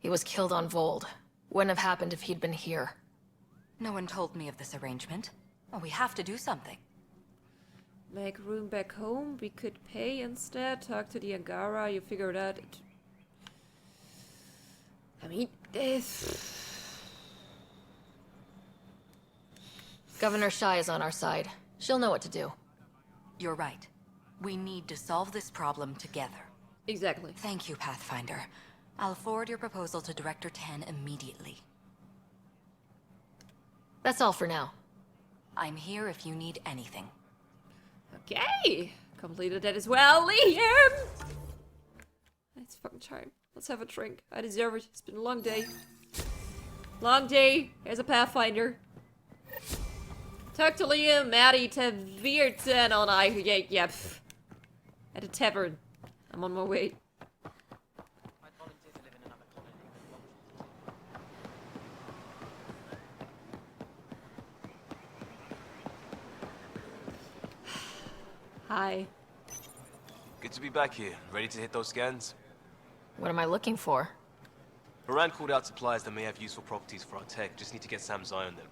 He was killed on Vold. Wouldn't have happened if he'd been here. No one told me of this arrangement. Oh, we have to do something. Make room back home. We could pay instead. Talk to the Angara. You figure it out. I mean, Governor Shai is on our side. She'll know what to do. You're right. We need to solve this problem together. Exactly. Thank you, Pathfinder. I'll forward your proposal to Director Tan immediately. That's all for now. I'm here if you need anything. Okay. Completed that as well, Liam! It's fucking time. Let's have a drink. I deserve it. It's been a long day. Long day. Here's a Pathfinder. Talk to Liam, Maddie, to Virten on I. Yeah. At a tavern. I'm on my way. Hi. Good to be back here. Ready to hit those scans? What am I looking for? Moran called out supplies that may have useful properties for our tech. Just need to get Sam's eye on them.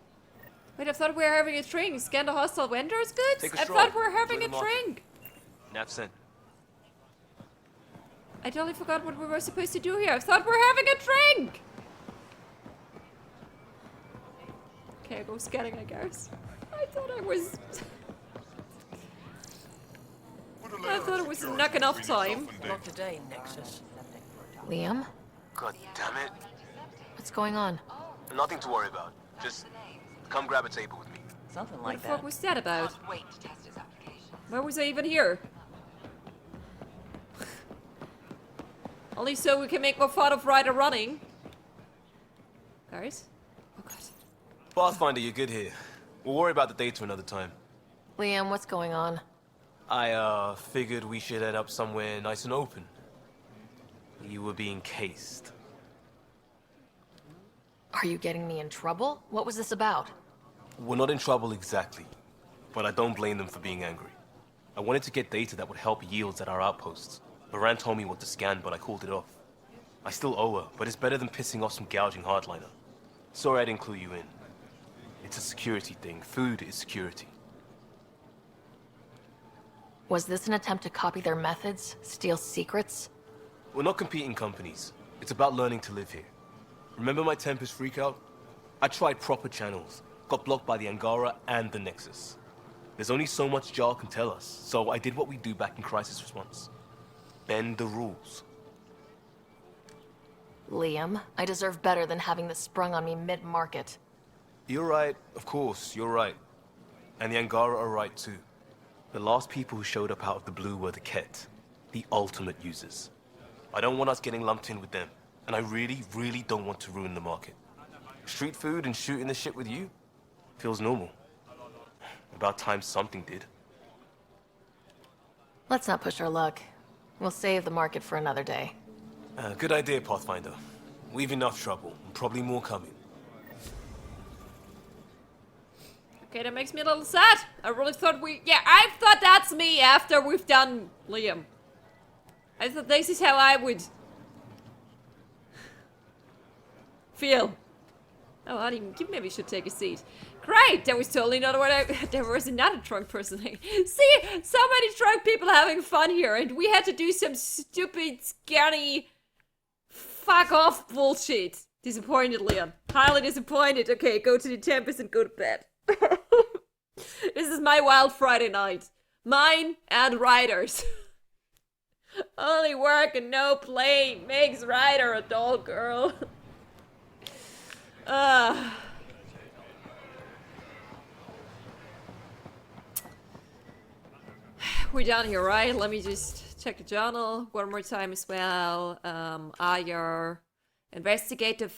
Wait, I thought we were having a drink. Scan the hostile vendors goods? Take a I stroll. thought we were having a Enjoy the market. drink. Nafsen. I totally forgot what we were supposed to do here. I thought we were having a drink. Okay, I go scanning, I guess. I thought I was... I thought it was knocking off time. Not today, Nexus. Liam? God damn it. What's going on? Nothing to worry about. Just come grab a table with me. Something What the fuck was that about? Why was I even here? Only so we can make more fun of Ryder running. Guys? Oh god. Pathfinder, you're good here. We'll worry about the data another time. Liam, what's going on? I, figured we should head up somewhere nice and open. You were being cased. Are you getting me in trouble? What was this about? We're not in trouble exactly, but I don't blame them for being angry. I wanted to get data that would help yields at our outposts. Moran told me what to scan, but I called it off. I still owe her, but it's better than pissing off some gouging hardliner. Sorry I didn't clue you in. It's a security thing. Food is security. Was this an attempt to copy their methods? Steal secrets? We're not competing companies. It's about learning to live here. Remember my Tempest freakout? I tried proper channels. Got blocked by the Angara and the Nexus. There's only so much Jar can tell us, so I did what we do back in crisis response. Bend the rules. Liam, I deserve better than having this sprung on me mid-market. You're right, of course, you're right. And the Angara are right too. The last people who showed up out of the blue were the Ket, the ultimate users. I don't want us getting lumped in with them, and I really, really don't want to ruin the market. Street food and shooting the shit with you feels normal. About time something did. Let's not push our luck. We'll save the market for another day. Good idea, Pathfinder. We've enough trouble, and probably more coming. Okay, that makes me a little sad. I really thought yeah, I thought that's me after we've done Liam. I thought this is how I would feel. Oh, honey, you maybe should take a seat. Great, that was totally not what there was another drunk person. See, so many drunk people having fun here, and we had to do some stupid, scary, fuck off bullshit. Disappointed, Leon. Highly disappointed. Okay, go to the Tempest and go to bed. This is my wild Friday night. Mine and Ryder's. Only work and no play makes Ryder a dull girl. We're done here, right? Let me just check the journal one more time as well. Ayer, investigate the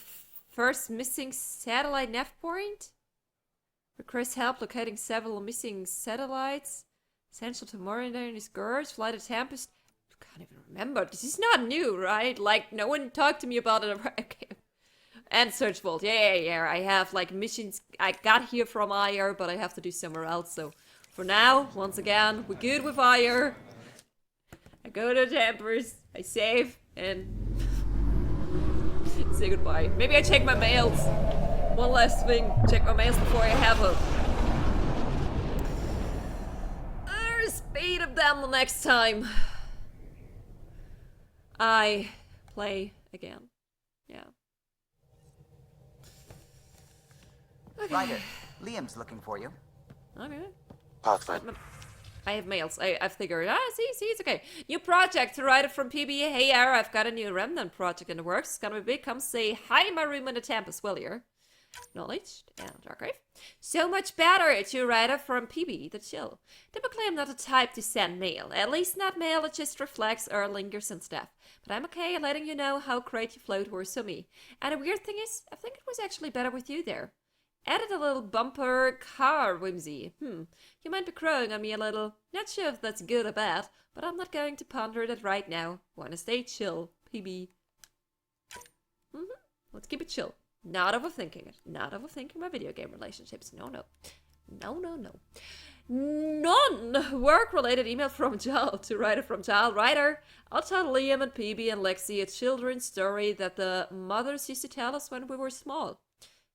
first missing satellite nav point. Request help locating several missing satellites. Essential to monitoring his Scourge. Flight of Tempest. I can't even remember. This is not new, right? Like, no one talked to me about it. Okay. And Search Vault. Yeah. I have, like, missions I got here from Ayer, but I have to do somewhere else. So, for now, once again, we're good with Ayer. I go to the Tempest. I save. And say goodbye. Maybe I check my mails. One last thing. Check my mails before I have a speed of them the next time I play again. Yeah. Okay. Ryder, Liam's looking for you. Okay. Pathfinder. I have mails. I figured. See, it's okay. New project to Ryder from PB. Hey, Ara, I've got a new Remnant project in the works. It's gonna be big. Come say hi in my room in the Tempest, will you? Acknowledged and archive. So much better to Ryder from PB, the chill. Typically, I'm not the type to send mail. At least not mail that just reflects or lingers and stuff. But I'm okay letting you know how great you flowed were to me. And the weird thing is, I think it was actually better with you there. Added a little bumper car whimsy. You might be crowing on me a little. Not sure if that's good or bad, but I'm not going to ponder that right now. Wanna stay chill, PB. Let's keep it chill. Not overthinking it. Not overthinking my video game relationships. No. None work-related email from Jal to Ryder from Jal. Ryder, I'll tell Liam and PB and Lexi a children's story that the mothers used to tell us when we were small.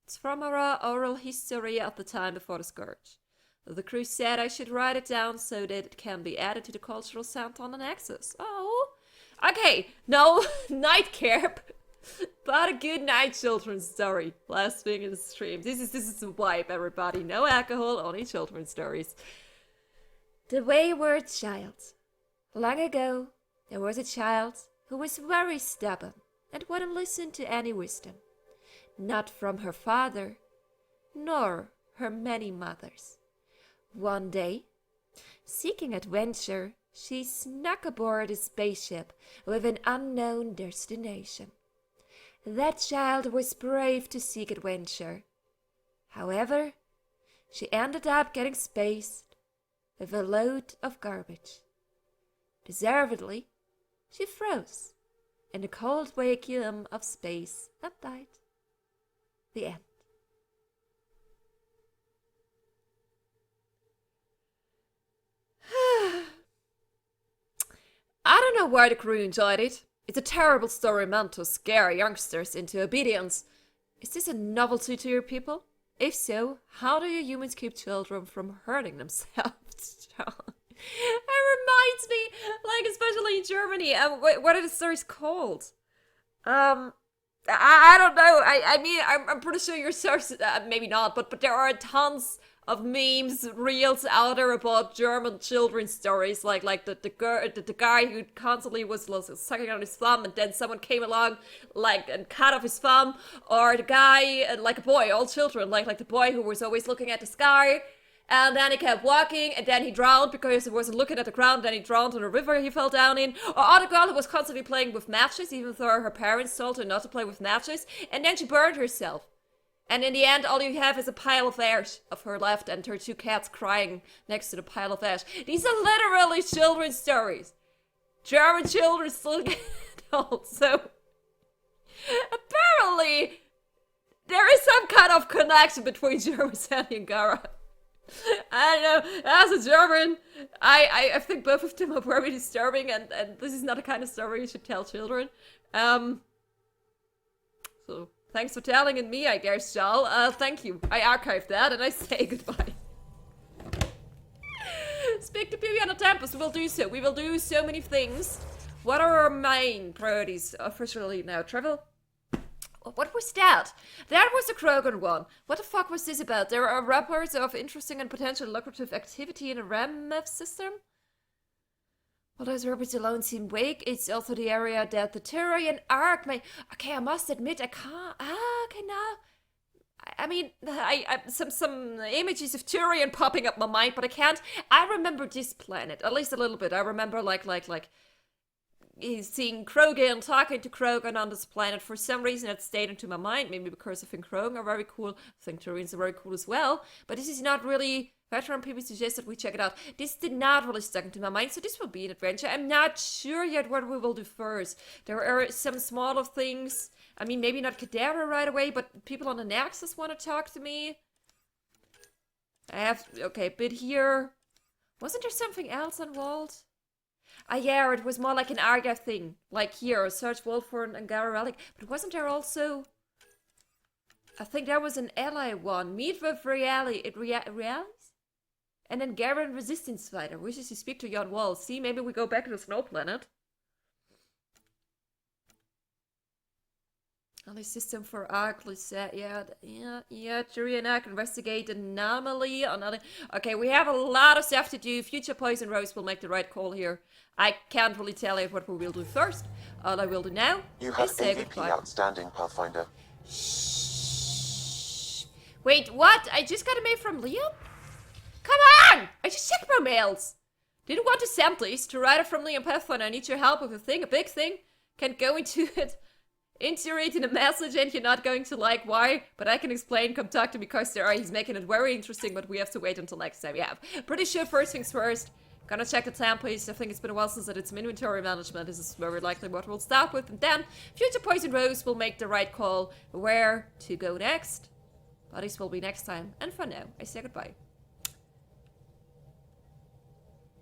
It's from our oral history at the time before the Scourge. The crew said I should write it down so that it can be added to the cultural center on the Nexus. Oh. Okay, no, nightcap. But a good night children's story. Last thing in the stream. This is a vibe, everybody. No alcohol, only children's stories. The Wayward Child. Long ago, there was a child who was very stubborn and wouldn't listen to any wisdom. Not from her father, nor her many mothers. One day, seeking adventure, she snuck aboard a spaceship with an unknown destination. That child was brave to seek adventure. However, she ended up getting spaced with a load of garbage. Deservedly, she froze in the cold vacuum of space and died. The end. I don't know why the crew enjoyed it. It's a terrible story meant to scare youngsters into obedience. Is this a novelty to your people? If so, how do you humans keep children from hurting themselves? It reminds me, like, especially in Germany, what are the stories called? I don't know. I mean, I'm pretty sure your source, maybe not, but there are tons of memes, reels out there about German children's stories, like the guy who constantly was sucking on his thumb, and then someone came along, like, and cut off his thumb, or the guy, like a boy, all children, like the boy who was always looking at the sky, and then he kept walking, and then he drowned because he wasn't looking at the ground, then he drowned in a river he fell down in, or the girl who was constantly playing with matches, even though her parents told her not to play with matches, and then she burned herself. And in the end, all you have is a pile of ash of her left and her two cats crying next to the pile of ash. These are literally children's stories. German children still get old, so apparently there is some kind of connection between Germans and Angara. I don't know, as a German, I think both of them are very disturbing, and this is not the kind of story you should tell children. So thanks for telling it me, I guess, Jal. Thank you. I archived that and I say goodbye. Speak to PB on the Tempest. We will do so. We will do so many things. What are our main priorities officially now? Travel? What was that? That was the Krogan one. What the fuck was this about? There are reports of interesting and potentially lucrative activity in the RAM system? Well, those robots alone seem weak. It's also the area that the Turian Arc may... Okay, I must admit, I can't... okay, now... I mean, I some images of Turian popping up my mind, but I can't... I remember this planet, at least a little bit. I remember, like seeing Krogan, talking to Krogan on this planet. For some reason, it stayed into my mind. Maybe because I think Krogan are very cool. I think Turians are very cool as well. But this is not really... Veteran people suggested we check it out. This did not really stuck into my mind, so this will be an adventure. I'm not sure yet what we will do first. There are some smaller things. I mean, maybe not Cadaver right away, but people on the Nexus want to talk to me. I have... Okay, a bit here. Wasn't there something else involved? Ah, yeah, it was more like an Arga thing. Like here, search Vault for an Angara relic. But wasn't there also... I think there was an ally one. Meet with Realis? And then Garen Resistance Fighter wishes to speak to Jan Wall. See, maybe we go back to the Snow Planet. Only system for Arc, yeah, Turian Arc, investigate anomaly. Okay, we have a lot of stuff to do. Future Poison Rose will make the right call here. I can't really tell you what we will do first. All I will do now You have is say AVP goodbye. outstanding, Pathfinder. Wait, what? I just got a mail from Liam? Come on! I just checked my mails. Didn't want to send this to Ryder from Liam Pathfinder. I need your help with a thing, a big thing. Can't go into it. Iterate in a message and you're not going to like why, but I can explain. Come talk to me, because he's making it very interesting, but we have to wait until next time. Yeah, pretty sure first things first. Gonna check the templates. I think it's been a while since I did some inventory management. This is very likely what we'll start with. And then Future Poison Rose will make the right call where to go next. But this will be next time. And for now, I say goodbye.